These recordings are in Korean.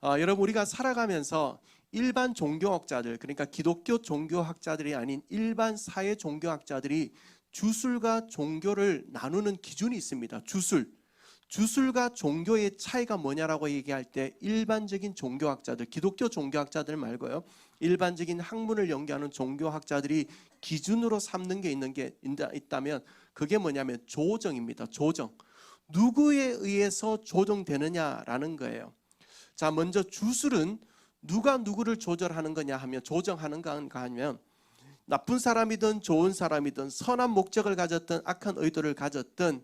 여러분, 우리가 살아가면서 일반 종교학자들, 그러니까 기독교 종교학자들이 아닌 일반 사회 종교학자들이 주술과 종교를 나누는 기준이 있습니다. 주술과 종교의 차이가 뭐냐라고 얘기할 때 일반적인 종교학자들, 기독교 종교학자들 말고요, 일반적인 학문을 연구하는 종교학자들이 기준으로 삼는 게 있다면 그게 뭐냐면 조정입니다. 조정. 누구에 의해서 조정되느냐라는 거예요. 자, 먼저 주술은 누가 누구를 조절하는 거냐 하면, 조정하는가 하면, 나쁜 사람이든 좋은 사람이든 선한 목적을 가졌든 악한 의도를 가졌든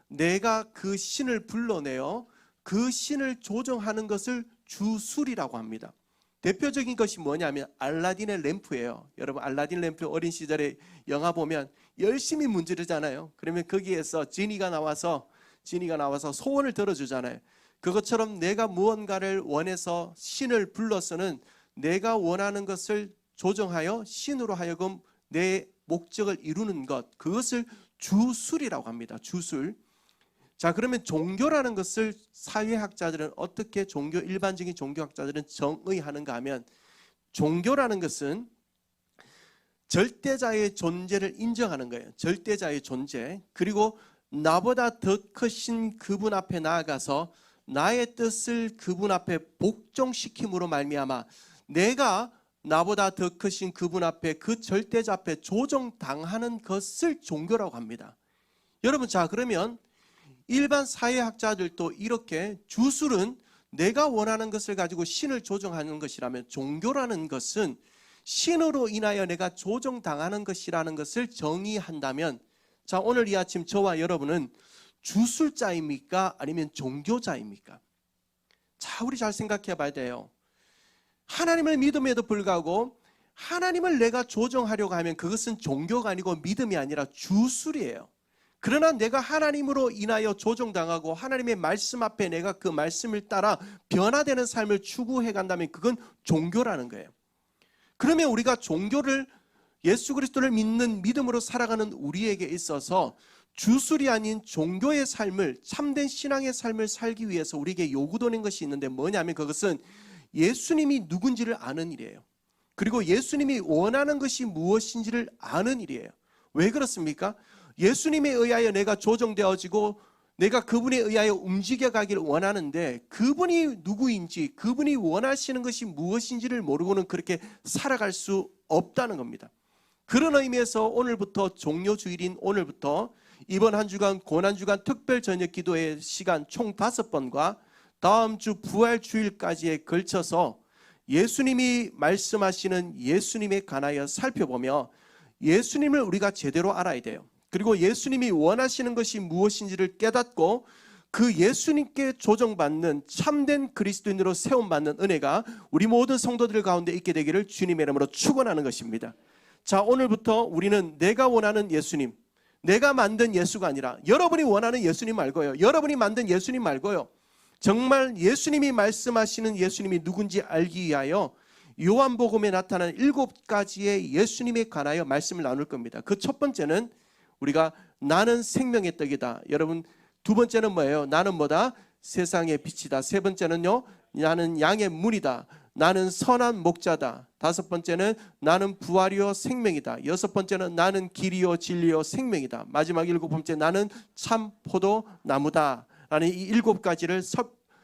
내가 그 신을 불러내어 그 신을 조정하는 것을 주술이라고 합니다. 대표적인 것이 뭐냐면 알라딘의 램프예요. 여러분, 알라딘 램프 어린 시절에 영화 보면 열심히 문지르잖아요. 그러면 거기에서 지니가 나와서 소원을 들어주잖아요. 그것처럼 내가 무언가를 원해서 신을 불러서는 내가 원하는 것을 조정하여 신으로 하여금 내 목적을 이루는 것, 그것을 주술이라고 합니다. 주술. 자, 그러면 종교라는 것을 사회학자들은 어떻게 일반적인 종교학자들은 정의하는가 하면, 종교라는 것은 절대자의 존재를 인정하는 거예요. 절대자의 존재. 그리고 나보다 더 크신 그분 앞에 나아가서 나의 뜻을 그분 앞에 복종시킴으로 말미암아 내가 나보다 더 크신 그분 앞에, 그 절대자 앞에 조정당하는 것을 종교라고 합니다. 여러분, 자, 그러면 일반 사회학자들도 이렇게 주술은 내가 원하는 것을 가지고 신을 조정하는 것이라면, 종교라는 것은 신으로 인하여 내가 조정당하는 것이라는 것을 정의한다면, 자, 오늘 이 아침 저와 여러분은 주술자입니까? 아니면 종교자입니까? 자, 우리 잘 생각해 봐야 돼요. 하나님을 믿음에도 불구하고 하나님을 내가 조정하려고 하면 그것은 종교가 아니고 믿음이 아니라 주술이에요. 그러나 내가 하나님으로 인하여 조정당하고 하나님의 말씀 앞에 내가 그 말씀을 따라 변화되는 삶을 추구해 간다면 그건 종교라는 거예요. 그러면 우리가 종교를, 예수 그리스도를 믿는 믿음으로 살아가는 우리에게 있어서 주술이 아닌 종교의 삶을, 참된 신앙의 삶을 살기 위해서 우리에게 요구되는 것이 있는데 뭐냐면 그것은 예수님이 누군지를 아는 일이에요. 그리고 예수님이 원하는 것이 무엇인지를 아는 일이에요. 왜 그렇습니까? 예수님에 의하여 내가 조정되어지고 내가 그분에 의하여 움직여가기를 원하는데 그분이 누구인지, 그분이 원하시는 것이 무엇인지를 모르고는 그렇게 살아갈 수 없다는 겁니다. 그런 의미에서 오늘부터 종료주일인 오늘부터 이번 한 주간 고난주간 특별 저녁 기도의 시간 총 5번과 다음 주 부활주일까지에 걸쳐서 예수님이 말씀하시는 예수님에 관하여 살펴보며 예수님을 우리가 제대로 알아야 돼요. 그리고 예수님이 원하시는 것이 무엇인지를 깨닫고 그 예수님께 조정받는 참된 그리스도인으로 세움받는 은혜가 우리 모든 성도들 가운데 있게 되기를 주님의 이름으로 축원하는 것입니다. 자, 오늘부터 우리는 내가 원하는 예수님, 내가 만든 예수가 아니라 여러분이 원하는 예수님 말고요, 여러분이 만든 예수님 말고요, 정말 예수님이 말씀하시는 예수님이 누군지 알기 위하여 요한복음에 나타나는 7가지의 예수님에 관하여 말씀을 나눌 겁니다. 그 첫 번째는 우리가 나는 생명의 떡이다. 여러분, 두 번째는 뭐예요? 나는 뭐다? 세상의 빛이다. 세 번째는요, 나는 양의 문이다. 나는 선한 목자다. 다섯 번째는 나는 부활이요 생명이다. 여섯 번째는 나는 길이요 진리요 생명이다. 마지막 7번째 나는 참 포도나무다. 라는 이 7가지를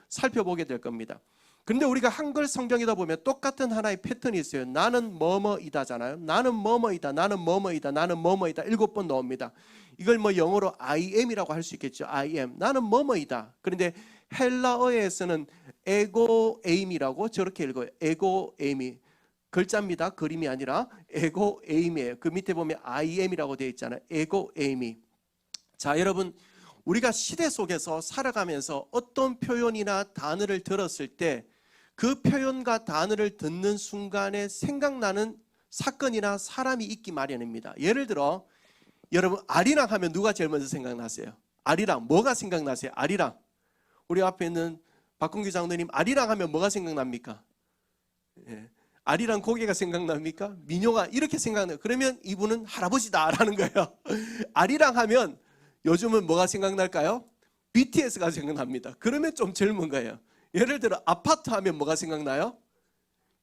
살펴보게 될 겁니다. 그런데 우리가 한글 성경이다 보면 똑같은 하나의 패턴이 있어요. 나는 뭐뭐이다잖아요. 나는 뭐뭐이다, 나는 뭐뭐이다, 나는 뭐뭐이다 7번 나옵니다. 이걸 뭐 영어로 I am이라고 할 수 있겠죠. I am. 나는 뭐뭐이다. 그런데 헬라어에서는 에고 에임이라고 저렇게 읽어요. 에고 에임이 글자입니다. 그림이 아니라 에고 에임이에요. 그 밑에 보면 I am이라고 되어 있잖아요. 에고 에임이. 자, 여러분, 우리가 시대 속에서 살아가면서 어떤 표현이나 단어를 들었을 때 그 표현과 단어를 듣는 순간에 생각나는 사건이나 사람이 있기 마련입니다. 예를 들어 여러분, 아리랑 하면 누가 제일 먼저 생각나세요? 아리랑. 뭐가 생각나세요? 아리랑. 우리 앞에 있는 박근규 장로님, 아리랑 하면 뭐가 생각납니까? 예. 아리랑 고개가 생각납니까? 민요가 이렇게 생각나요. 그러면 이분은 할아버지다라는 거예요. 아리랑 하면 요즘은 뭐가 생각날까요? BTS가 생각납니다. 그러면 좀 젊은 거예요. 예를 들어 아파트 하면 뭐가 생각나요?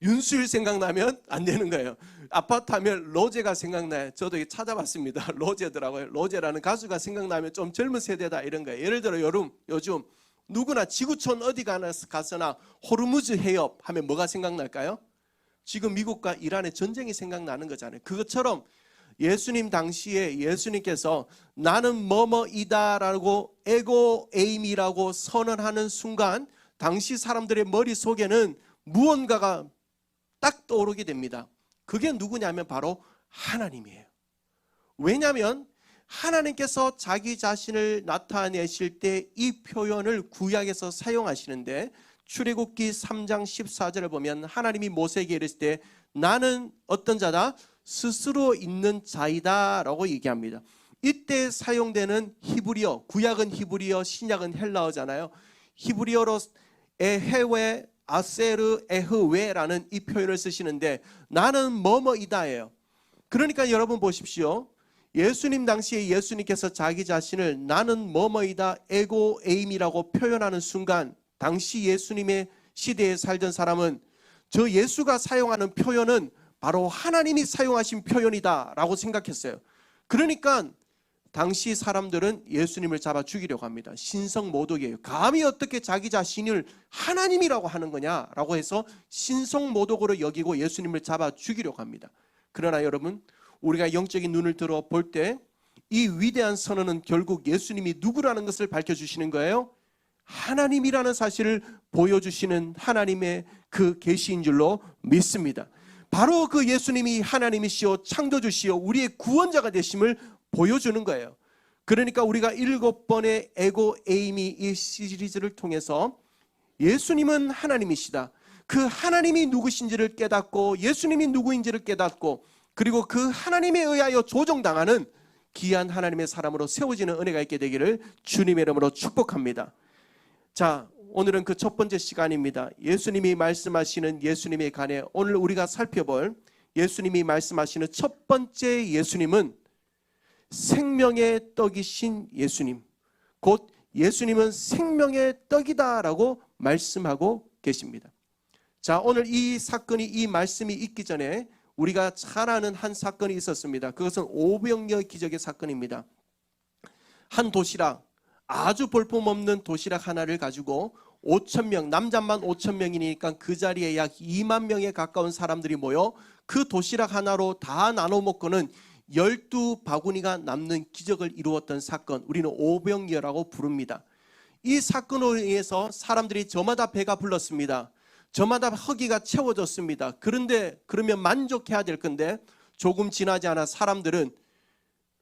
윤수일 생각나면 안 되는 거예요. 아파트 하면 로제가 생각나요. 저도 찾아봤습니다. 로제더라고요. 로제라는 가수가 생각나면 좀 젊은 세대다 이런 거예요. 예를 들어 요즘 누구나 지구촌 어디 가서나 호르무즈 해협 하면 뭐가 생각날까요? 지금 미국과 이란의 전쟁이 생각나는 거잖아요. 그것처럼 예수님 당시에 예수님께서 나는 뭐뭐이다라고 에고 에임이라고 선언하는 순간 당시 사람들의 머릿속에는 무언가가 딱 떠오르게 됩니다. 그게 누구냐면 바로 하나님이에요. 왜냐하면 하나님께서 자기 자신을 나타내실 때 이 표현을 구약에서 사용하시는데 출애굽기 3장 14절을 보면 하나님이 모세에게 이르실 때 나는 어떤 자다? 스스로 있는 자이다 라고 얘기합니다. 이때 사용되는 히브리어, 구약은 히브리어, 신약은 헬라어잖아요. 히브리어로 에헤웨, 아세르, 에흐웨라는 이 표현을 쓰시는데 나는 뭐뭐이다예요. 그러니까 여러분 보십시오. 예수님 당시에 예수님께서 자기 자신을 나는 뭐뭐이다 에고 에임이라고 표현하는 순간 당시 예수님의 시대에 살던 사람은 저 예수가 사용하는 표현은 바로 하나님이 사용하신 표현이다 라고 생각했어요. 그러니까 당시 사람들은 예수님을 잡아 죽이려고 합니다. 신성모독이에요. 감히 어떻게 자기 자신을 하나님이라고 하는 거냐라고 해서 신성모독으로 여기고 예수님을 잡아 죽이려고 합니다. 그러나 여러분 우리가 영적인 눈을 들어 볼 때 이 위대한 선언은 결국 예수님이 누구라는 것을 밝혀주시는 거예요. 하나님이라는 사실을 보여주시는 하나님의 그 계시인 줄로 믿습니다. 바로 그 예수님이 하나님이시오 창조주시오 우리의 구원자가 되심을 보여주는 거예요. 그러니까 우리가 7번의 에고 에이미 이 시리즈를 통해서 예수님은 하나님이시다. 그 하나님이 누구신지를 깨닫고 예수님이 누구인지를 깨닫고 그리고 그 하나님에 의하여 조종당하는 귀한 하나님의 사람으로 세워지는 은혜가 있게 되기를 주님의 이름으로 축복합니다. 자, 오늘은 그 첫 번째 시간입니다. 예수님이 말씀하시는 예수님에 관해 오늘 우리가 살펴볼 예수님이 말씀하시는 첫 번째 예수님은 생명의 떡이신 예수님, 곧 예수님은 생명의 떡이다라고 말씀하고 계십니다. 자, 오늘 이 사건이 이 말씀이 있기 전에 우리가 잘 아는 한 사건이 있었습니다. 그것은 오병이어 기적의 사건입니다. 한 도시락, 아주 볼품없는 도시락 하나를 가지고 5,000명, 남자만 5,000명이니까 그 자리에 약 2만 명에 가까운 사람들이 모여 그 도시락 하나로 다 나눠 먹고는 12바구니가 남는 기적을 이루었던 사건, 우리는 오병이어라고 부릅니다. 이 사건으로 인해서 사람들이 저마다 배가 불렀습니다. 저마다 허기가 채워졌습니다. 그런데 그러면 만족해야 될 건데 조금 지나지 않아 사람들은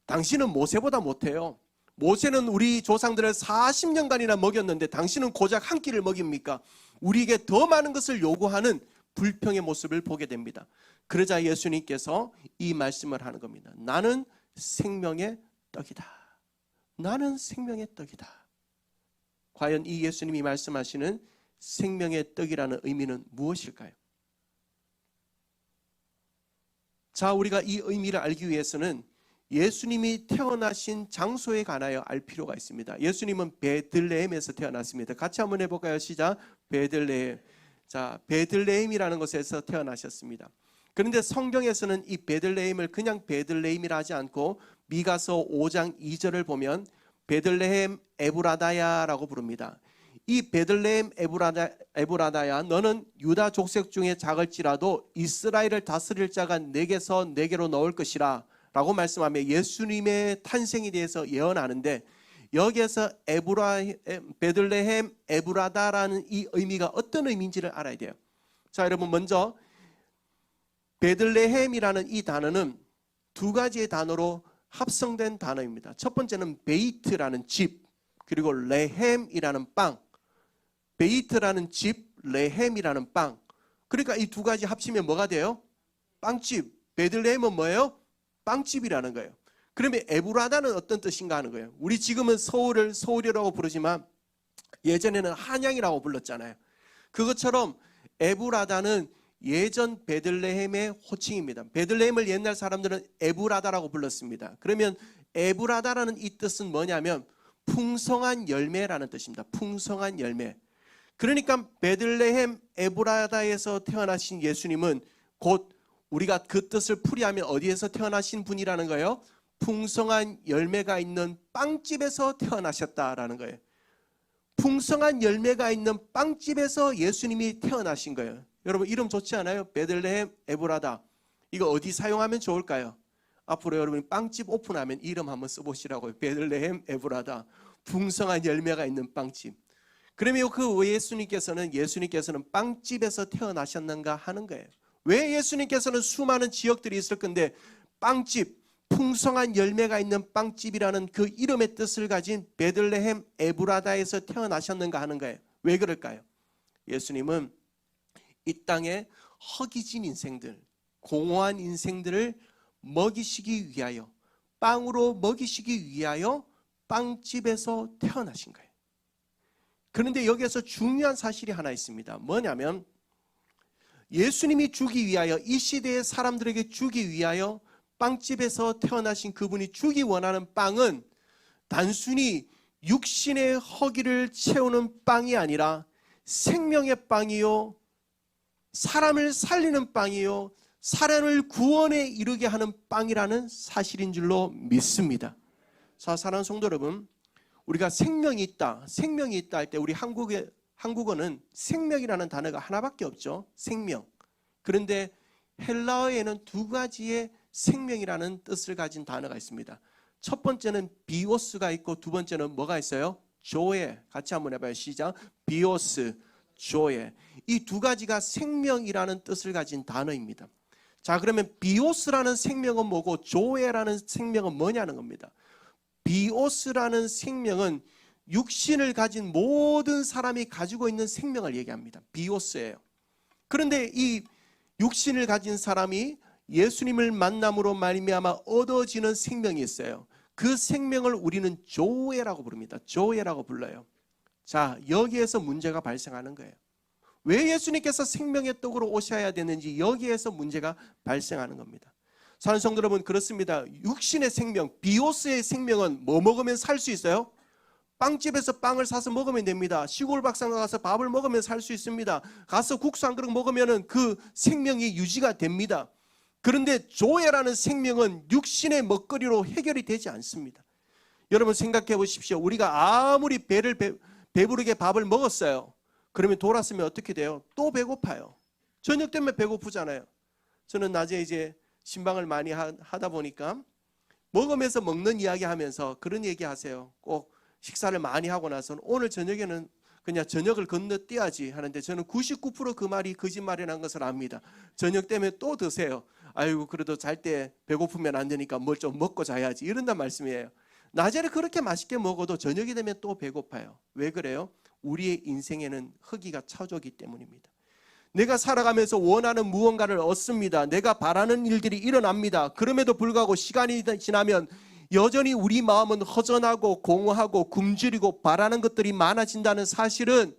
당신은 모세보다 못해요. 모세는 우리 조상들을 40년간이나 먹였는데 당신은 고작 한 끼를 먹입니까? 우리에게 더 많은 것을 요구하는 불평의 모습을 보게 됩니다. 그러자 예수님께서 이 말씀을 하는 겁니다. 나는 생명의 떡이다. 나는 생명의 떡이다. 과연 이 예수님이 말씀하시는 생명의 떡이라는 의미는 무엇일까요? 자, 우리가 이 의미를 알기 위해서는 예수님이 태어나신 장소에 관하여 알 필요가 있습니다. 예수님은 베들레헴에서 태어났습니다. 같이 한번 해볼까요? 시작. 베들레헴. 자, 베들레헴이라는 곳에서 태어나셨습니다. 그런데 성경에서는 이 베들레헴을 그냥 베들레헴이라 하지 않고 미가서 5장 2절을 보면 베들레헴 에브라다야라고 부릅니다. 이 베들레헴 에브라다야 너는 유다 족속 중에 작을지라도 이스라엘을 다스릴 자가 내게서 내게로 나올 것이라 라고 말씀하며 예수님의 탄생에 대해서 예언하는데 여기에서 베들레헴 에브라다라는 이 의미가 어떤 의미인지를 알아야 돼요. 자, 여러분 먼저 베들레헴이라는 이 단어는 두 가지의 단어로 합성된 단어입니다. 첫 번째는 베이트라는 집, 그리고 레헴이라는 빵. 베이트라는 집, 레헴이라는 빵. 그러니까 이 두 가지 합치면 뭐가 돼요? 빵집. 베들레헴은 뭐예요? 빵집이라는 거예요. 그러면 에브라다는 어떤 뜻인가 하는 거예요. 우리 지금은 서울을 서울이라고 부르지만 예전에는 한양이라고 불렀잖아요. 그것처럼 에브라다는 예전 베들레헴의 호칭입니다. 베들레헴을 옛날 사람들은 에브라다라고 불렀습니다. 그러면 에브라다라는 이 뜻은 뭐냐면 풍성한 열매라는 뜻입니다. 풍성한 열매. 그러니까 베들레헴 에브라다에서 태어나신 예수님은 곧 우리가 그 뜻을 풀이하면 어디에서 태어나신 분이라는 거예요? 풍성한 열매가 있는 빵집에서 태어나셨다라는 거예요. 풍성한 열매가 있는 빵집에서 예수님이 태어나신 거예요. 여러분 이름 좋지 않아요? 베들레헴 에브라다. 이거 어디 사용하면 좋을까요? 앞으로 여러분이 빵집 오픈하면 이름 한번 써보시라고요. 베들레헴 에브라다. 풍성한 열매가 있는 빵집. 그러면 그 예수님께서는 빵집에서 태어나셨는가 하는 거예요. 왜 예수님께서는 수많은 지역들이 있을 건데 빵집, 풍성한 열매가 있는 빵집이라는 그 이름의 뜻을 가진 베들레헴 에브라다에서 태어나셨는가 하는 거예요. 왜 그럴까요? 예수님은 이 땅에 허기진 인생들, 공허한 인생들을 먹이시기 위하여, 빵으로 먹이시기 위하여 빵집에서 태어나신 거예요. 그런데 여기에서 중요한 사실이 하나 있습니다. 뭐냐면 예수님이 주기 위하여, 이 시대의 사람들에게 주기 위하여 빵집에서 태어나신 그분이 주기 원하는 빵은 단순히 육신의 허기를 채우는 빵이 아니라 생명의 빵이요, 사람을 살리는 빵이요, 사람을 구원에 이르게 하는 빵이라는 사실인 줄로 믿습니다. 자, 사랑하는 성도 여러분, 우리가 생명이 있다 할 때 우리 한국어는 생명이라는 단어가 하나밖에 없죠. 생명. 그런데 헬라어에는 두 가지의 생명이라는 뜻을 가진 단어가 있습니다. 첫 번째는 비오스가 있고 두 번째는 뭐가 있어요? 조에. 같이 한번 해봐요. 시작. 비오스, 조에. 이 두 가지가 생명이라는 뜻을 가진 단어입니다. 자, 그러면 비오스라는 생명은 뭐고 조에라는 생명은 뭐냐는 겁니다. 비오스라는 생명은 육신을 가진 모든 사람이 가지고 있는 생명을 얘기합니다. 비오스예요. 그런데 이 육신을 가진 사람이 예수님을 만남으로 말미암아 얻어지는 생명이 있어요. 그 생명을 우리는 조에라고 부릅니다. 조에라고 불러요. 자, 여기에서 문제가 발생하는 거예요. 왜 예수님께서 생명의 떡으로 오셔야 되는지 여기에서 문제가 발생하는 겁니다. 사랑하는 성도 여러분, 그렇습니다. 육신의 생명, 비오스의 생명은 뭐 먹으면 살 수 있어요? 빵집에서 빵을 사서 먹으면 됩니다. 시골 밥상 가서 밥을 먹으면 살 수 있습니다. 가서 국수 한 그릇 먹으면 그 생명이 유지가 됩니다. 그런데 조에라는 생명은 육신의 먹거리로 해결이 되지 않습니다. 여러분 생각해 보십시오. 우리가 아무리 배를 배부르게 밥을 먹었어요. 그러면 돌았으면 어떻게 돼요? 또 배고파요. 저녁 되면 배고프잖아요. 저는 낮에 이제 신방을 많이 하다 보니까 먹으면서 먹는 이야기 하면서 그런 얘기 하세요. 꼭 식사를 많이 하고 나서는 오늘 저녁에는 그냥 저녁을 건너뛰어야지 하는데 저는 99% 그 말이 거짓말이라는 것을 압니다. 저녁 때문에 또 드세요. 아이고 그래도 잘 때 배고프면 안 되니까 뭘 좀 먹고 자야지 이런단 말씀이에요. 낮에는 그렇게 맛있게 먹어도 저녁이 되면 또 배고파요. 왜 그래요? 우리의 인생에는 허기가 찾아오기 때문입니다. 내가 살아가면서 원하는 무언가를 얻습니다. 내가 바라는 일들이 일어납니다. 그럼에도 불구하고 시간이 지나면 여전히 우리 마음은 허전하고 공허하고 굶주리고 바라는 것들이 많아진다는 사실은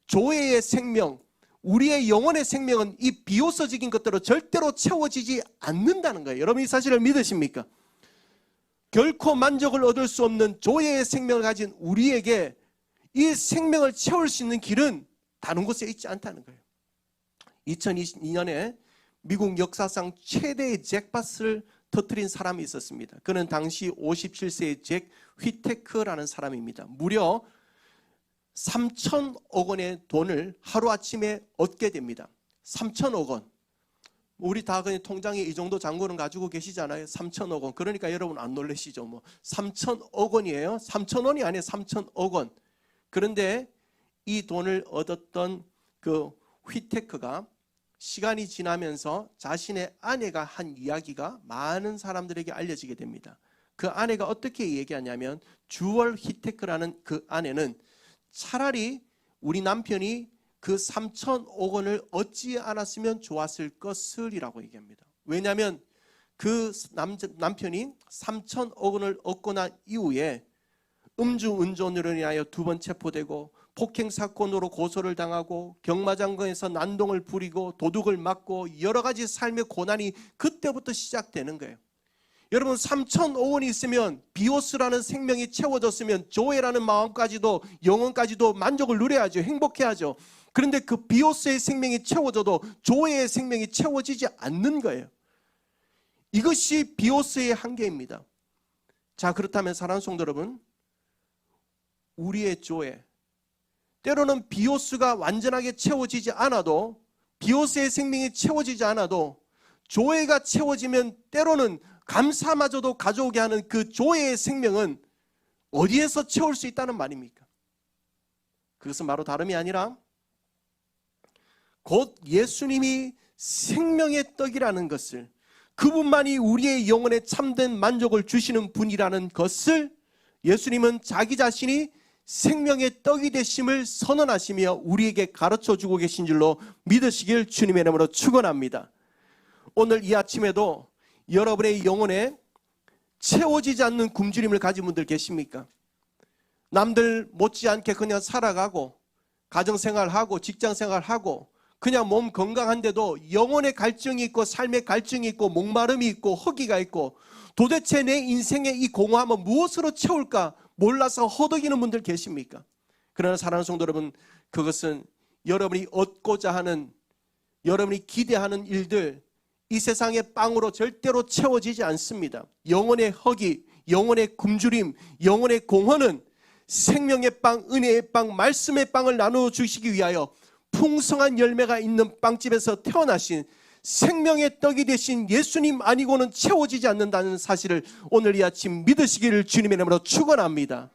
조회의 생명, 우리의 영혼의 생명은 이 비오서적인 것들로 절대로 채워지지 않는다는 거예요. 여러분 이 사실을 믿으십니까? 결코 만족을 얻을 수 없는 조회의 생명을 가진 우리에게 이 생명을 채울 수 있는 길은 다른 곳에 있지 않다는 거예요. 2022년에 미국 역사상 최대의 잭팟을 터뜨린 사람이 있었습니다. 그는 당시 57세의 잭 휘테크라는 사람입니다. 무려 3천억 원의 돈을 하루아침에 얻게 됩니다. 3천억 원. 우리 다 그냥 통장에 이 정도 잔고는 가지고 계시잖아요. 3천억 원. 그러니까 여러분 안 놀라시죠? 뭐 3천억 원이에요. 3천 원이 아니에요. 3천억 원. 그런데 이 돈을 얻었던 그 휘테크가 시간이 지나면서 자신의 아내가 한 이야기가 많은 사람들에게 알려지게 됩니다. 그 아내가 어떻게 얘기하냐면 주얼 휘테크라는 그 아내는 차라리 우리 남편이 그 3천억 원을 얻지 않았으면 좋았을 것을이라고 얘기합니다. 왜냐하면 그 남편이 3천억 원을 얻고 난 이후에 음주운전으로 인하여 2번 체포되고 폭행사건으로 고소를 당하고 경마장에서 난동을 부리고 도둑을 맞고 여러 가지 삶의 고난이 그때부터 시작되는 거예요. 여러분 3,005원이 있으면 비오스라는 생명이 채워졌으면 조회라는 마음까지도 영혼까지도 만족을 누려야죠. 행복해야죠. 그런데 그 비오스의 생명이 채워져도 조회의 생명이 채워지지 않는 거예요. 이것이 비오스의 한계입니다. 자, 그렇다면 사랑하는 성도 여러분, 우리의 조회, 때로는 비오스가 완전하게 채워지지 않아도, 비오스의 생명이 채워지지 않아도 조회가 채워지면 때로는 감사마저도 가져오게 하는 그 조회의 생명은 어디에서 채울 수 있다는 말입니까? 그것은 바로 다름이 아니라 곧 예수님이 생명의 떡이라는 것을, 그분만이 우리의 영혼에 참된 만족을 주시는 분이라는 것을 예수님은 자기 자신이 생명의 떡이 되심을 선언하시며 우리에게 가르쳐주고 계신 줄로 믿으시길 주님의 이름으로 축원합니다. 오늘 이 아침에도 여러분의 영혼에 채워지지 않는 굶주림을 가진 분들 계십니까? 남들 못지않게 그냥 살아가고 가정생활하고 직장생활하고 그냥 몸 건강한데도 영혼의 갈증이 있고 삶의 갈증이 있고 목마름이 있고 허기가 있고 도대체 내 인생의 이 공허함은 무엇으로 채울까 몰라서 허덕이는 분들 계십니까? 그러나 사랑하는 성도 여러분, 그것은 여러분이 얻고자 하는, 여러분이 기대하는 일들, 이 세상의 빵으로 절대로 채워지지 않습니다. 영혼의 허기, 영혼의 굶주림, 영혼의 공허는 생명의 빵, 은혜의 빵, 말씀의 빵을 나누어 주시기 위하여 풍성한 열매가 있는 빵집에서 태어나신 생명의 떡이 되신 예수님 아니고는 채워지지 않는다는 사실을 오늘 이 아침 믿으시기를 주님의 이름으로 축원합니다.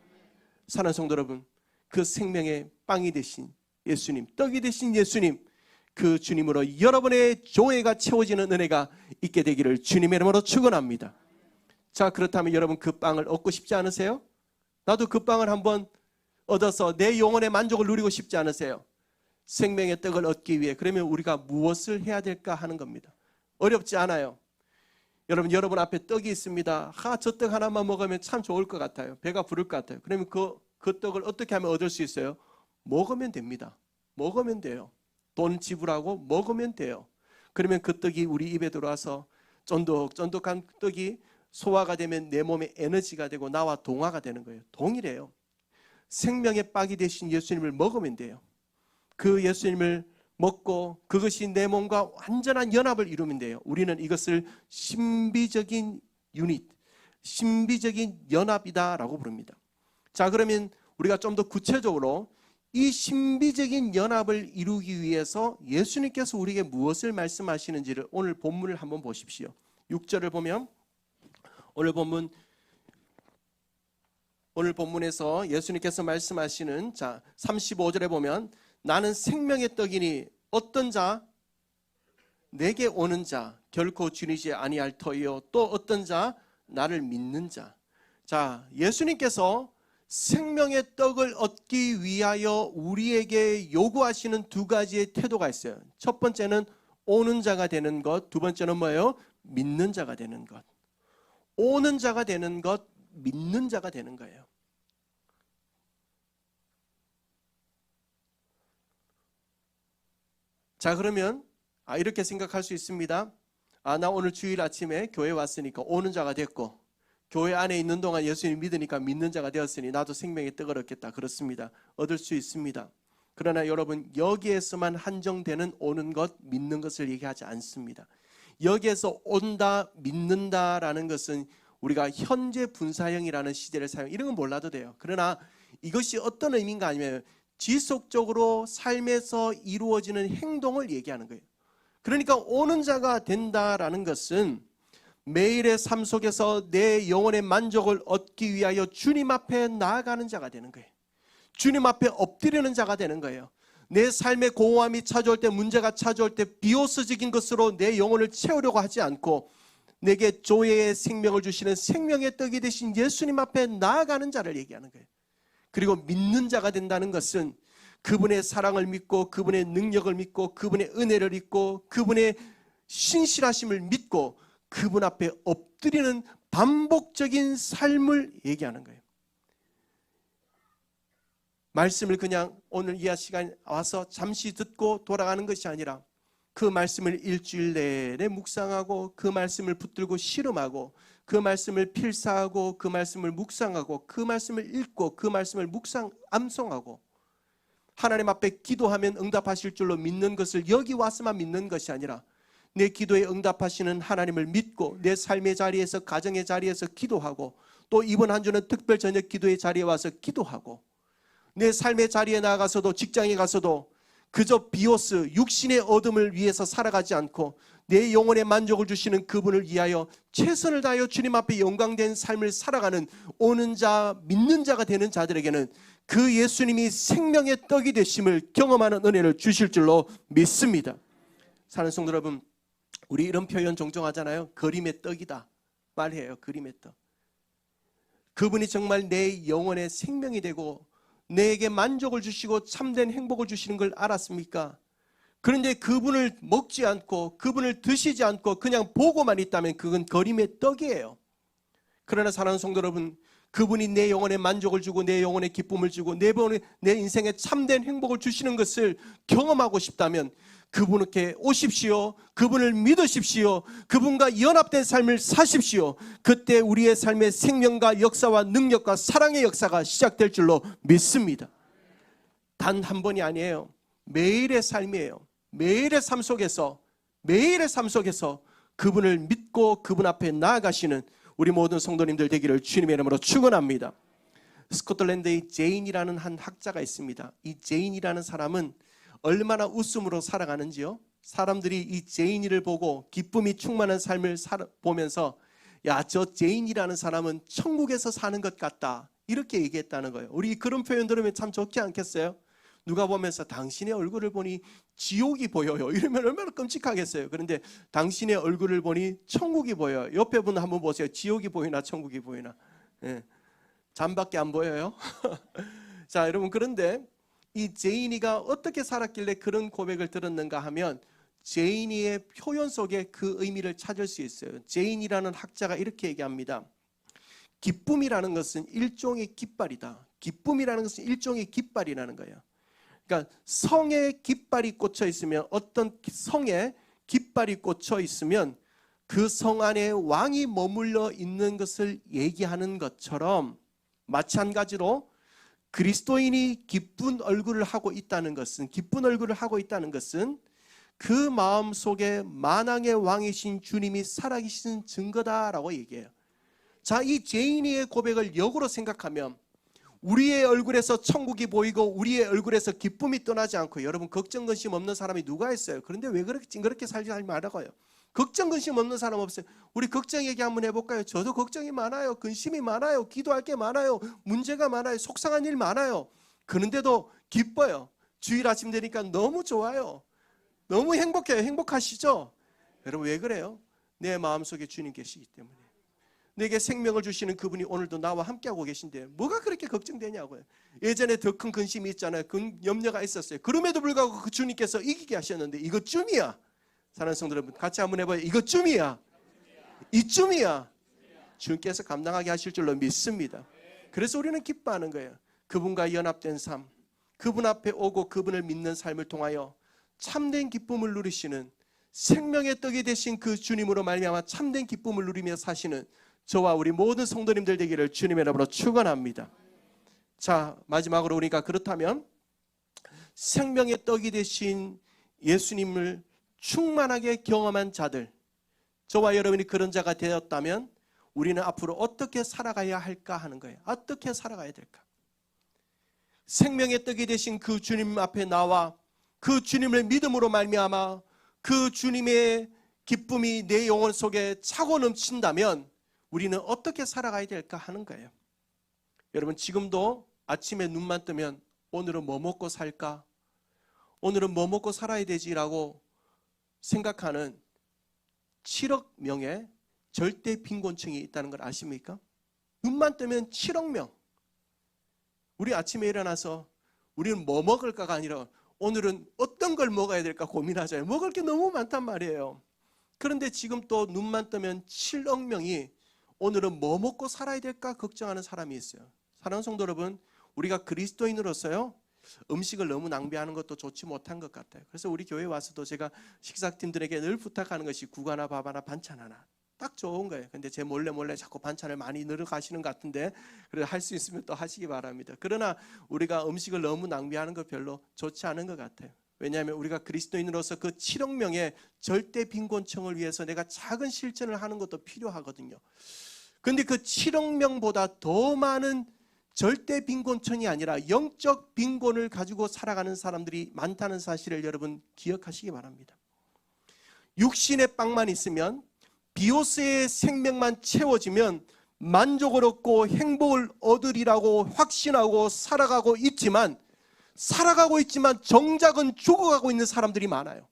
사랑하는 성도 여러분, 그 생명의 빵이 되신 예수님, 떡이 되신 예수님, 그 주님으로 여러분의 조회가 채워지는 은혜가 있게 되기를 주님의 이름으로 축원합니다. 자, 그렇다면 여러분 그 빵을 얻고 싶지 않으세요? 나도 그 빵을 한번 얻어서 내 영혼의 만족을 누리고 싶지 않으세요? 생명의 떡을 얻기 위해 그러면 우리가 무엇을 해야 될까 하는 겁니다. 어렵지 않아요. 여러분 앞에 떡이 있습니다. 저 떡 하나만 먹으면 참 좋을 것 같아요. 배가 부를 것 같아요. 그러면 그 떡을 어떻게 하면 얻을 수 있어요? 먹으면 됩니다. 먹으면 돼요. 돈 지불하고 먹으면 돼요. 그러면 그 떡이 우리 입에 들어와서 쫀득쫀득한 떡이 소화가 되면 내 몸에 에너지가 되고 나와 동화가 되는 거예요. 동일해요. 생명의 빵이 되신 예수님을 먹으면 돼요. 그 예수님을 먹고 그것이 내 몸과 완전한 연합을 이루면 돼요. 우리는 이것을 신비적인 유닛, 신비적인 연합이다라고 부릅니다. 자, 그러면 우리가 좀 더 구체적으로 이 신비적인 연합을 이루기 위해서 예수님께서 우리에게 무엇을 말씀하시는지를 오늘 본문을 한번 보십시오. 6절을 보면 오늘 본문에서 예수님께서 말씀하시는, 자, 35절에 보면 나는 생명의 떡이니 어떤 자, 내게 오는 자 결코 줄이지 아니할 터이요 또 어떤 자, 나를 믿는 자. 자, 예수님께서 생명의 떡을 얻기 위하여 우리에게 요구하시는 두 가지의 태도가 있어요. 첫 번째는 오는 자가 되는 것, 두 번째는 뭐예요? 믿는 자가 되는 것. 오는 자가 되는 것, 믿는 자가 되는 거예요. 자, 그러면 이렇게 생각할 수 있습니다. 나 오늘 주일 아침에 교회 왔으니까 오는 자가 됐고, 교회 안에 있는 동안 예수님 믿으니까 믿는 자가 되었으니 나도 생명의 떡을 얻겠다. 그렇습니다. 얻을 수 있습니다. 그러나 여러분, 여기에서만 한정되는 오는 것, 믿는 것을 얘기하지 않습니다. 여기에서 온다, 믿는다라는 것은 우리가 현재 분사형이라는 시제를 사용, 이런 건 몰라도 돼요. 그러나 이것이 어떤 의미인가 하면 지속적으로 삶에서 이루어지는 행동을 얘기하는 거예요. 그러니까 오는 자가 된다라는 것은 매일의 삶 속에서 내 영혼의 만족을 얻기 위하여 주님 앞에 나아가는 자가 되는 거예요. 주님 앞에 엎드리는 자가 되는 거예요. 내 삶의 공허함이 찾아올 때, 문제가 찾아올 때 비오스적인 것으로 내 영혼을 채우려고 하지 않고 내게 조예의 생명을 주시는 생명의 떡이 되신 예수님 앞에 나아가는 자를 얘기하는 거예요. 그리고 믿는 자가 된다는 것은 그분의 사랑을 믿고 그분의 능력을 믿고 그분의 은혜를 믿고 그분의 신실하심을 믿고 그분 앞에 엎드리는 반복적인 삶을 얘기하는 거예요. 말씀을 그냥 오늘 이 시간에 와서 잠시 듣고 돌아가는 것이 아니라 그 말씀을 일주일 내내 묵상하고 그 말씀을 붙들고 씨름하고 그 말씀을 필사하고 그 말씀을 묵상하고 그 말씀을 읽고 그 말씀을 암송하고 하나님 앞에 기도하면 응답하실 줄로 믿는 것을 여기 와서만 믿는 것이 아니라 내 기도에 응답하시는 하나님을 믿고 내 삶의 자리에서 가정의 자리에서 기도하고 또 이번 한 주는 특별 저녁 기도의 자리에 와서 기도하고 내 삶의 자리에 나가서도 직장에 가서도 그저 비오스 육신의 어둠을 위해서 살아가지 않고 내 영혼의 만족을 주시는 그분을 위하여 최선을 다하여 주님 앞에 영광된 삶을 살아가는 오는 자 믿는 자가 되는 자들에게는 그 예수님이 생명의 떡이 되심을 경험하는 은혜를 주실 줄로 믿습니다. 사랑하는 성도 여러분, 우리 이런 표현 종종 하잖아요. 그림의 떡이다 말해요. 그림의 떡. 그분이 정말 내 영혼의 생명이 되고 내게 만족을 주시고 참된 행복을 주시는 걸 알았습니까? 그런데 그분을 먹지 않고 그분을 드시지 않고 그냥 보고만 있다면 그건 거림의 떡이에요. 그러나 사랑하는 성도 여러분, 그분이 내 영혼에 만족을 주고 내 영혼에 기쁨을 주고 내 인생에 참된 행복을 주시는 것을 경험하고 싶다면 그분께 오십시오. 그분을 믿으십시오. 그분과 연합된 삶을 사십시오. 그때 우리의 삶의 생명과 역사와 능력과 사랑의 역사가 시작될 줄로 믿습니다. 단 한 번이 아니에요. 매일의 삶이에요. 매일의 삶 속에서 그분을 믿고 그분 앞에 나아가시는 우리 모든 성도님들 되기를 주님의 이름으로 축원합니다. 스코틀랜드의 제인이라는 한 학자가 있습니다. 이 제인이라는 사람은 얼마나 웃음으로 살아가는지요. 사람들이 이 제인이를 보고 기쁨이 충만한 삶을 보면서 야, 저 제인이라는 사람은 천국에서 사는 것 같다 이렇게 얘기했다는 거예요. 우리 그런 표현 들으면 참 좋지 않겠어요? 누가 보면서 당신의 얼굴을 보니 지옥이 보여요 이러면 얼마나 끔찍하겠어요. 그런데 당신의 얼굴을 보니 천국이 보여요. 옆에 분 한번 보세요. 지옥이 보이나 천국이 보이나. 예. 잠밖에 안 보여요. 자, 여러분, 그런데 이 제인이가 어떻게 살았길래 그런 고백을 들었는가 하면 제인이의 표현 속에 그 의미를 찾을 수 있어요. 제인이라는 학자가 이렇게 얘기합니다. 기쁨이라는 것은 일종의 깃발이다. 기쁨이라는 것은 일종의 깃발이라는 거예요. 그러니까 성에 깃발이 꽂혀 있으면, 어떤 성에 깃발이 꽂혀 있으면 그 성 안에 왕이 머물러 있는 것을 얘기하는 것처럼, 마찬가지로 그리스도인이 기쁜 얼굴을 하고 있다는 것은 그 마음 속에 만왕의 왕이신 주님이 살아계신 증거다라고 얘기해요. 자, 이 제인이의 고백을 역으로 생각하면 우리의 얼굴에서 천국이 보이고 우리의 얼굴에서 기쁨이 떠나지 않고, 여러분, 걱정 근심 없는 사람이 누가 있어요? 그런데 왜 그렇게 징그럽게 살지 말라고요? 걱정 근심 없는 사람 없어요. 우리 걱정 얘기 한번 해볼까요? 저도 걱정이 많아요. 근심이 많아요. 기도할 게 많아요. 문제가 많아요. 속상한 일 많아요. 그런데도 기뻐요. 주일 아침 되니까 너무 좋아요. 너무 행복해요. 행복하시죠? 여러분, 왜 그래요? 내 마음속에 주님 계시기 때문에. 내게 생명을 주시는 그분이 오늘도 나와 함께하고 계신데 뭐가 그렇게 걱정되냐고요. 예전에 더 큰 근심이 있잖아요. 염려가 있었어요. 그럼에도 불구하고 그 주님께서 이기게 하셨는데 이것쯤이야. 사랑하는 성도 여러분, 같이 한번 해봐요. 이것쯤이야. 이쯤이야. 주님께서 감당하게 하실 줄로 믿습니다. 그래서 우리는 기뻐하는 거예요. 그분과 연합된 삶, 그분 앞에 오고 그분을 믿는 삶을 통하여 참된 기쁨을 누리시는, 생명의 떡이 되신 그 주님으로 말미암아 참된 기쁨을 누리며 사시는 저와 우리 모든 성도님들 되기를 주님의 이름으로 축원합니다. 자, 마지막으로 우리가 그렇다면 생명의 떡이 되신 예수님을 충만하게 경험한 자들, 저와 여러분이 그런 자가 되었다면 우리는 앞으로 어떻게 살아가야 할까 하는 거예요. 어떻게 살아가야 될까? 생명의 떡이 되신 그 주님 앞에 나와 그 주님을 믿음으로 말미암아 그 주님의 기쁨이 내 영혼 속에 차고 넘친다면 우리는 어떻게 살아가야 될까 하는 거예요. 여러분, 지금도 아침에 눈만 뜨면 오늘은 뭐 먹고 살까? 오늘은 뭐 먹고 살아야 되지라고 생각하는 7억 명의 절대 빈곤층이 있다는 걸 아십니까? 눈만 뜨면 7억 명. 우리 아침에 일어나서 우리는 뭐 먹을까가 아니라 오늘은 어떤 걸 먹어야 될까 고민하잖아요. 먹을 게 너무 많단 말이에요. 그런데 지금 또 눈만 뜨면 7억 명이 오늘은 뭐 먹고 살아야 될까 걱정하는 사람이 있어요. 사랑하는 성도 여러분, 우리가 그리스도인으로서요, 음식을 너무 낭비하는 것도 좋지 못한 것 같아요. 그래서 우리 교회 와서도 제가 식사팀들에게 늘 부탁하는 것이 국 하나 밥 하나 반찬 하나 딱 좋은 거예요. 근데 제 몰래 자꾸 반찬을 많이 늘어 가시는 것 같은데, 그래 할 수 있으면 또 하시기 바랍니다. 그러나 우리가 음식을 너무 낭비하는 거 별로 좋지 않은 것 같아요. 왜냐하면 우리가 그리스도인으로서 그 7억 명의 절대 빈곤층을 위해서 내가 작은 실천을 하는 것도 필요하거든요. 그런데 그 7억 명보다 더 많은 절대 빈곤층이 아니라 영적 빈곤을 가지고 살아가는 사람들이 많다는 사실을 여러분 기억하시기 바랍니다. 육신의 빵만 있으면, 비오스의 생명만 채워지면 만족을 얻고 행복을 얻으리라고 확신하고 살아가고 있지만 정작은 죽어가고 있는 사람들이 많아요.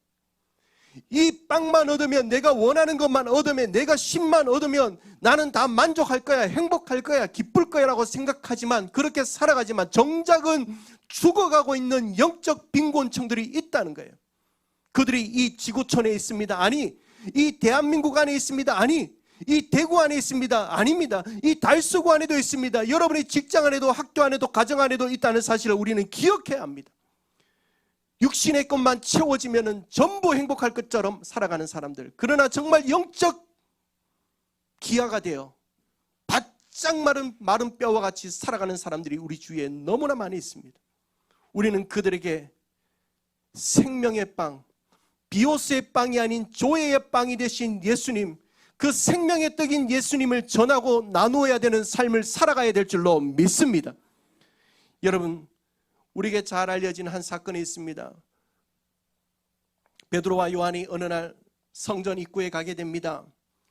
이 빵만 얻으면, 내가 원하는 것만 얻으면, 내가 쉼만 얻으면 나는 다 만족할 거야, 행복할 거야, 기쁠 거야 라고 생각하지만, 그렇게 살아가지만 정작은 죽어가고 있는 영적 빈곤층들이 있다는 거예요. 그들이 이 지구촌에 있습니다. 아니, 이 대한민국 안에 있습니다. 아니, 이 대구 안에 있습니다. 아닙니다. 이 달서구 안에도 있습니다. 여러분의 직장 안에도, 학교 안에도, 가정 안에도 있다는 사실을 우리는 기억해야 합니다. 육신의 것만 채워지면 전부 행복할 것처럼 살아가는 사람들, 그러나 정말 영적 기아가 되어 바짝 마른 뼈와 같이 살아가는 사람들이 우리 주위에 너무나 많이 있습니다. 우리는 그들에게 생명의 빵, 비오스의 빵이 아닌 조회의 빵이 되신 예수님, 그 생명의 떡인 예수님을 전하고 나누어야 되는 삶을 살아가야 될 줄로 믿습니다. 여러분, 우리에게 잘 알려진 한 사건이 있습니다. 베드로와 요한이 어느 날 성전 입구에 가게 됩니다.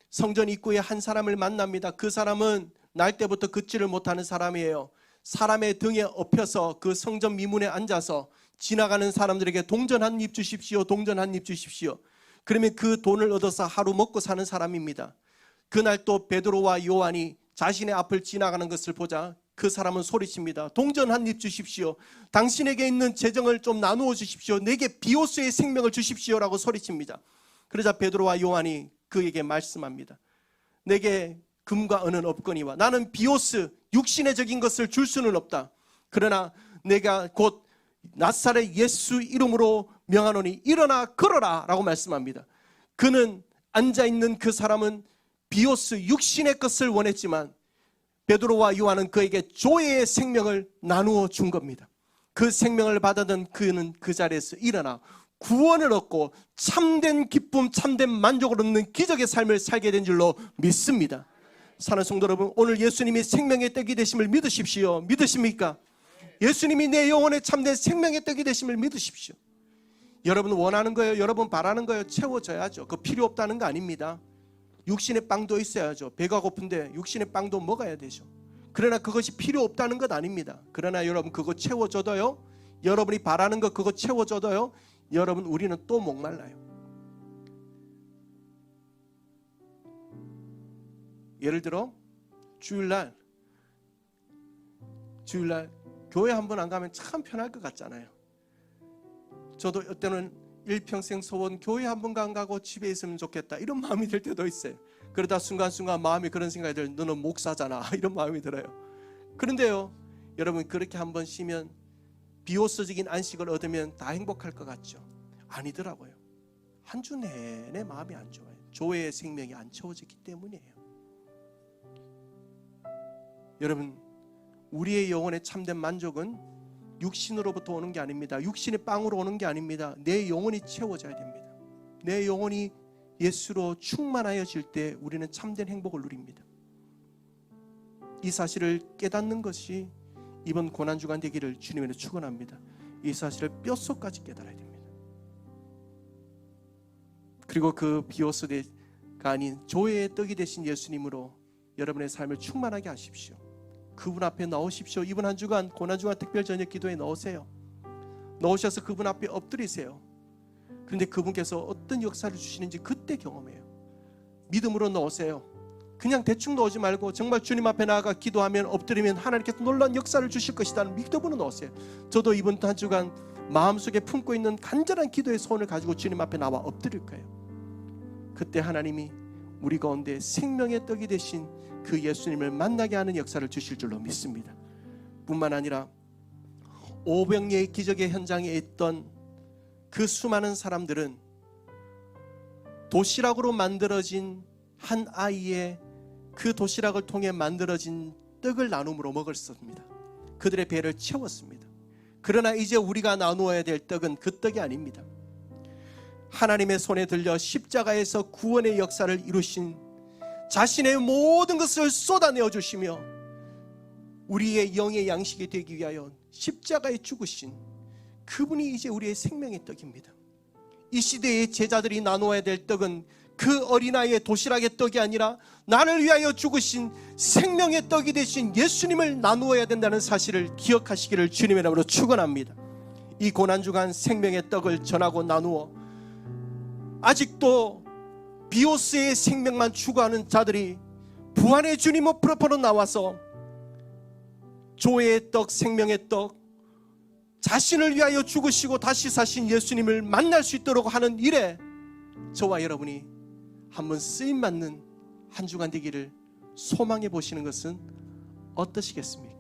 성전 입구에 한 사람을 만납니다. 그 사람은 날 때부터 걷지를 못하는 사람이에요. 사람의 등에 엎혀서 그 성전 미문에 앉아서 지나가는 사람들에게 동전 한 입 주십시오, 동전 한 입 주십시오. 그러면 그 돈을 얻어서 하루 먹고 사는 사람입니다. 그날 또 베드로와 요한이 자신의 앞을 지나가는 것을 보자 그 사람은 소리칩니다. 동전 한 입 주십시오. 당신에게 있는 재정을 좀 나누어 주십시오. 내게 비오스의 생명을 주십시오라고 소리칩니다. 그러자 베드로와 요한이 그에게 말씀합니다. 내게 금과 은은 없거니와 나는 비오스, 육신의적인 것을 줄 수는 없다. 그러나 내가 곧 나사렛 예수 이름으로 명하노니 일어나 걸어라 라고 말씀합니다. 그는 앉아있는 그 사람은 비오스 육신의 것을 원했지만 베드로와 요한은 그에게 조회의 생명을 나누어 준 겁니다. 그 생명을 받아든 그는 그 자리에서 일어나 구원을 얻고 참된 기쁨, 참된 만족을 얻는 기적의 삶을 살게 된 줄로 믿습니다. 사랑하는 성도 여러분, 오늘 예수님이 생명의 떡이 되심을 믿으십시오. 믿으십니까? 예수님이 내 영혼의 참된 생명의 떡이 되심을 믿으십시오. 여러분 원하는 거예요, 여러분 바라는 거예요, 채워져야죠. 그 필요 없다는 거 아닙니다. 육신의 빵도 있어야죠. 배가 고픈데 육신의 빵도 먹어야 되죠. 그러나 그것이 필요 없다는 것 아닙니다. 그러나 여러분 그거 채워줘도요, 여러분이 바라는 거 그거 채워줘도요, 여러분 우리는 또 목말라요. 예를 들어 주일날 교회 한 번 안 가면 참 편할 것 같잖아요. 저도 어때는 일평생 소원 교회 한 번 안 가고 집에 있으면 좋겠다 이런 마음이 들 때도 있어요. 그러다 순간순간 마음이 그런 생각이 들어요. 너는 목사잖아 이런 마음이 들어요. 그런데요, 여러분 그렇게 한 번 쉬면 비오스적인 안식을 얻으면 다 행복할 것 같죠? 아니더라고요. 한 주 내내 마음이 안 좋아요. 조회의 생명이 안 채워졌기 때문이에요. 여러분, 우리의 영혼의 참된 만족은 육신으로부터 오는 게 아닙니다. 육신의 빵으로 오는 게 아닙니다. 내 영혼이 채워져야 됩니다. 내 영혼이 예수로 충만하여질 때 우리는 참된 행복을 누립니다. 이 사실을 깨닫는 것이 이번 고난주간 되기를 주님으로 축원합니다. 이 사실을 뼛속까지 깨달아야 됩니다. 그리고 그 비오스가 아닌 조회의 떡이 되신 예수님으로 여러분의 삶을 충만하게 하십시오. 그분 앞에 나오십시오. 이번 한 주간 고난주간 특별 저녁 기도에 나오세요. 나오셔서 그분 앞에 엎드리세요. 그런데 그분께서 어떤 역사를 주시는지 그때 경험해요. 믿음으로 나오세요. 그냥 대충 나오지 말고 정말 주님 앞에 나아가 기도하면, 엎드리면 하나님께서 놀라운 역사를 주실 것이라는 믿음으로 나오세요. 저도 이번 한 주간 마음속에 품고 있는 간절한 기도의 소원을 가지고 주님 앞에 나와 엎드릴 거예요. 그때 하나님이 우리 가운데 생명의 떡이 되신 그 예수님을 만나게 하는 역사를 주실 줄로 믿습니다. 뿐만 아니라 오병이의 기적의 현장에 있던 그 수많은 사람들은 도시락으로 만들어진 한 아이의 그 도시락을 통해 만들어진 떡을 나눔으로 먹었습니다. 그들의 배를 채웠습니다. 그러나 이제 우리가 나누어야 될 떡은 그 떡이 아닙니다. 하나님의 손에 들려 십자가에서 구원의 역사를 이루신 자신의 모든 것을 쏟아내어 주시며 우리의 영의 양식이 되기 위하여 십자가에 죽으신 그분이 이제 우리의 생명의 떡입니다. 이 시대의 제자들이 나누어야 될 떡은 그 어린아이의 도시락의 떡이 아니라 나를 위하여 죽으신 생명의 떡이 되신 예수님을 나누어야 된다는 사실을 기억하시기를 주님의 이름으로 축원합니다. 이 고난주간 생명의 떡을 전하고 나누어 아직도 비오스의 생명만 추구하는 자들이 부활의 주님 앞으로 나와서 조의 떡, 생명의 떡, 자신을 위하여 죽으시고 다시 사신 예수님을 만날 수 있도록 하는 일에 저와 여러분이 한번 쓰임받는 한 주간 되기를 소망해 보시는 것은 어떠시겠습니까?